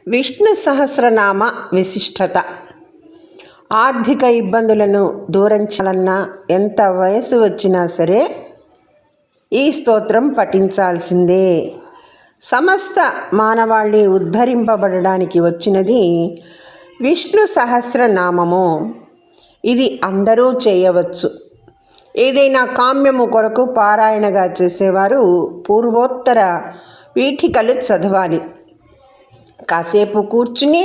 విష్ణు సహస్రనామ విశిష్టత. ఆర్థిక ఇబ్బందులను దూరించాలన్నా, ఎంత వయసు వచ్చినా సరే ఈ స్తోత్రం పఠించాల్సిందే. సమస్త మానవాళి ఉద్ధరింపబడడానికి వచ్చినది విష్ణు సహస్రనామము. ఇది అందరూ చేయవచ్చు. ఏదైనా కామ్యము కొరకు పారాయణగా చేసేవారు పూర్వోత్తర పీఠికలు చదవాలి. కాసేపు కూర్చుని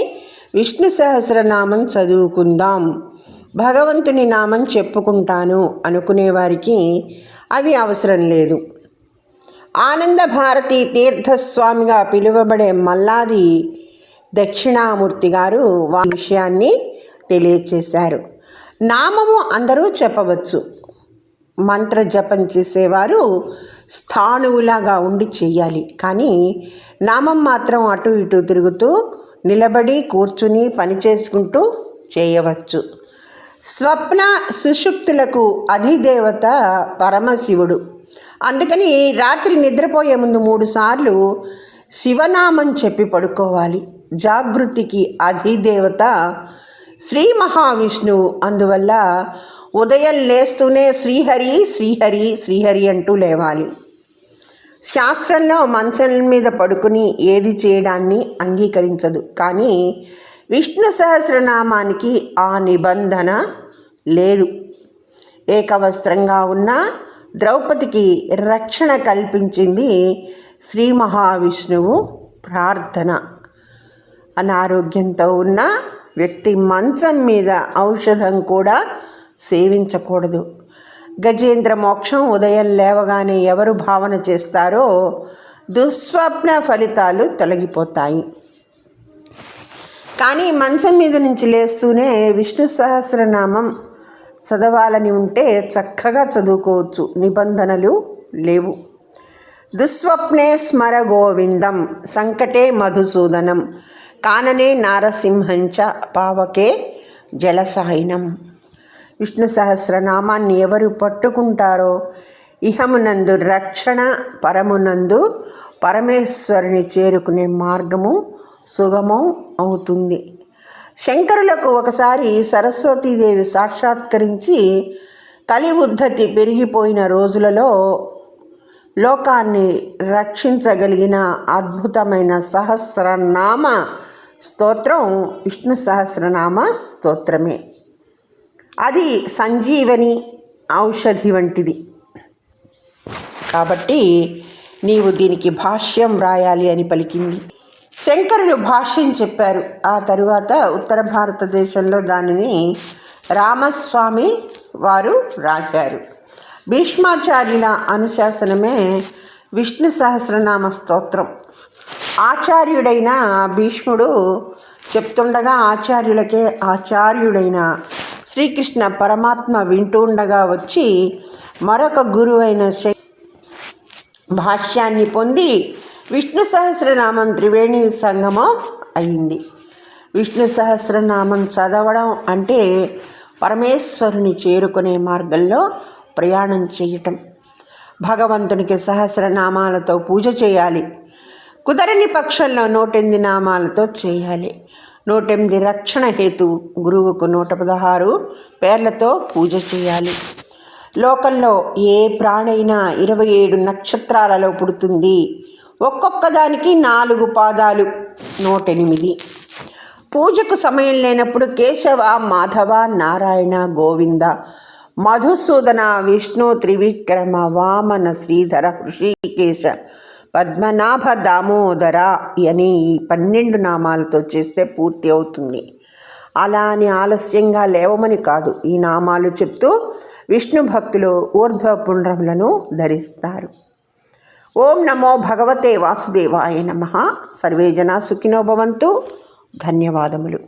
విష్ణు సహస్రనామం చదువుకుందాం, భగవంతుని నామం చెప్పుకుంటాను అనుకునేవారికి అవి అవసరం లేదు. ఆనంద భారతి తీర్థస్వామిగా పిలువబడే మల్లాది దక్షిణామూర్తి గారు ఆ విషయాన్ని తెలియచేశారు. నామము అందరూ చెప్పవచ్చు. మంత్ర జపం చేసేవారు స్థాణువులాగా ఉండి చెయ్యాలి. కానీ నామం మాత్రం అటు ఇటు తిరుగుతూ, నిలబడి, కూర్చుని, పని చేసుకుంటూ చేయవచ్చు. స్వప్న సుషుప్తులకు అధిదేవత పరమశివుడు. అందుకని రాత్రి నిద్రపోయే ముందు 3 సార్లు శివనామం చెప్పి పడుకోవాలి. జాగృతికి అధిదేవత శ్రీ మహావిష్ణువు. అందువల్ల ఉదయం లేస్తూనే శ్రీహరి శ్రీహరి శ్రీహరి అంటూ లేవాలి. శాస్త్రంలో మంచం మీద పడుకుని ఏది చేయడాన్ని అంగీకరించదు. కానీ విష్ణు సహస్రనామానికి ఆ నిబంధన లేదు. ఏకవస్త్రంగా ఉన్న ద్రౌపదికి రక్షణ కల్పించింది శ్రీ మహావిష్ణువు ప్రార్థన. అనారోగ్యంతో ఉన్న వ్యక్తి మంచం మీద ఔషధం కూడా సేవించకూడదు. గజేంద్ర మోక్షం ఉదయం లేవగానే ఎవరు భావన చేస్తారో దుస్వప్న ఫలితాలు తొలగిపోతాయి. కానీ మంచం మీద నుంచి లేస్తూనే విష్ణు సహస్రనామం చదవాలని ఉంటే చక్కగా చదువుకోవచ్చు. నిబంధనలు లేవు. దుస్వప్నే స్మర గోవిందం, సంకటే మధుసూదనం, కాననే నారసింహంచ, పావకే జలసాయినం. విష్ణు సహస్రనామాన్ని ఎవరు పట్టుకుంటారో ఇహమునందు రక్షణ, పరమునందు పరమేశ్వరుని చేరుకునే మార్గము సుగమం అవుతుంది. శంకరులకు ఒకసారి సరస్వతీదేవి సాక్షాత్కరించి కలి ఉద్ధతి పెరిగిపోయిన రోజులలో లోకాన్ని రక్షించగలిగిన అద్భుతమైన సహస్రనామ స్తోత్రం విష్ణు సహస్రనామ స్తోత్రమే. అది సంజీవని ఔషధి వంటిది. కాబట్టి నీవు దీనికి భాష్యం రాయాలి అని పలికింది. శంకరులు భాష్యం చెప్పారు. ఆ తరువాత ఉత్తర భారతదేశంలో దానిని రామస్వామి వారు రాశారు. భీష్మాచార్యుల అనుశాసనమే విష్ణు సహస్రనామ స్తోత్రం. ఆచార్యుడైన భీష్ముడు చెప్తుండగా ఆచార్యులకే ఆచార్యుడైన శ్రీకృష్ణ పరమాత్మ వింటుండగా వచ్చి మరొక గురువైన భాష్యాన్ని పొంది విష్ణు సహస్రనామం త్రివేణి సంగమం అయింది. విష్ణు సహస్రనామం చదవడం అంటే పరమేశ్వరుని చేరుకునే మార్గంలో ప్రయాణం చేయటం. భగవంతునికి సహస్రనామాలతో పూజ చేయాలి. కుదరని పక్షంలో 108 నామాలతో చేయాలి. 108 రక్షణ హేతు గురువుకు 116 పేర్లతో పూజ చేయాలి. లోకంలో ఏ ప్రాణైనా 27 నక్షత్రాలలో పుడుతుంది. ఒక్కొక్క దానికి 4 పాదాలు, 108. పూజకు సమయం లేనప్పుడు కేశవ, మాధవ, నారాయణ, గోవింద, మధుసూదన, విష్ణు, త్రివిక్రమ, వామన, శ్రీధర, హృషికేశ, పద్మనాభ, దామోదర అని ఈ 12 నామాలతో చేస్తే పూర్తి అవుతుంది. అలా అని ఆలస్యంగా లేవమని కాదు. ఈ నామాలు చెప్తూ విష్ణు భక్తులు ఊర్ధ్వ పుండ్రములను ధరిస్తారు. ఓం నమో భగవతే వాసుదేవాయ నమః. సర్వే జనా సుఖినో భవంతు. ధన్యవాదములు.